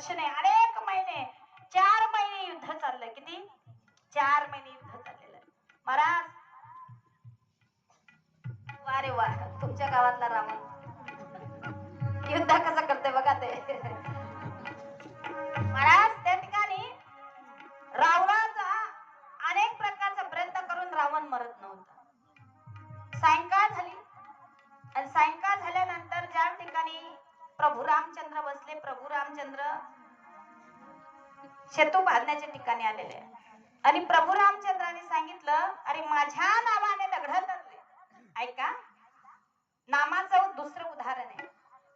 वर्ष नाही, अनेक महिने, 4 महिने युद्ध चाललंय. किती? 4 महिने युद्ध चाललेलं आहे. महाराज वारे वा, तुमच्या गावातला रावण युद्ध कसं करते बघा ते. महाराज त्या ठिकाणी रावणाचा अनेक प्रकारचा प्रयत्न करून रावण मरत नव्हता. सायंकाळ झाली आणि सायंकाळ झाल्यानंतर ज्या ठिकाणी प्रभू रामचंद्र बसले, प्रभू रामचंद्र सेतू बांधण्याच्या ठिकाणी आलेले आहे. आणि प्रभू रामचंद्राने सांगितलं, अरे माझ्या नावाने दगड तरले. ऐका, नामाचं दुसरं उदाहरण आहे.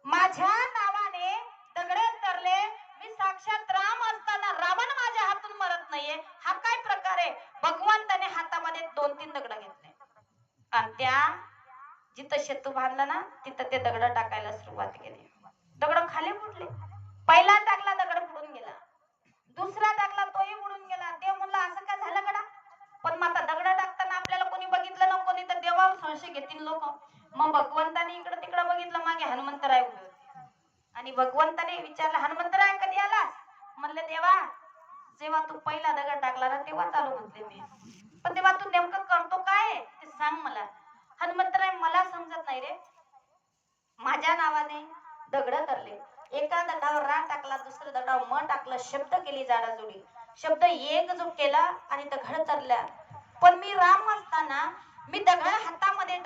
माझ्या नावाने दगड तरले, मी साक्षात राम असताना रावण माझ्या हातून मरत नाहीये. हा काय प्रकार आहे? भगवंताने हातामध्ये 2-3 दगड घेतले आणि त्या जिथं सेतू बांधला ना तिथं ते दगड टाकायला सुरुवात केली. दगड खाली फुटले. पहिला टाकला दगड बुडून गेला, दुसरा टाकला तोही बुडून गेला. देव म्हणला असं काय झालं गडा? पण मग आता दगड टाकताना आपल्याला कोणी बघितलं ना, कोणी तर देवावर संशय घेतील लोक. मग भगवंताने इकडे तिकडे बघितलं, मागे हनुमंतराय उभे होते आणि भगवंताने विचारलं, हनुमंतराय कधी आलास? म्हणले देवा जेव्हा तू पहिला दगड टाकला ना तेव्हा चालू म्हटले मी. पण तेव्हा तू नेमकं करतो काय ते सांग मला. हनुमंतराय मला समजत नाही रे. माझ्या नावाने दगड तरले, एका दगडावर रा टाकला, दुसऱ्या दगडावर म टाकलं, शब्द केली जाडाजोडी, शब्द एकजूट केला आणि दगड तरल्या. पण मी राम असताना मी दगड हातामध्ये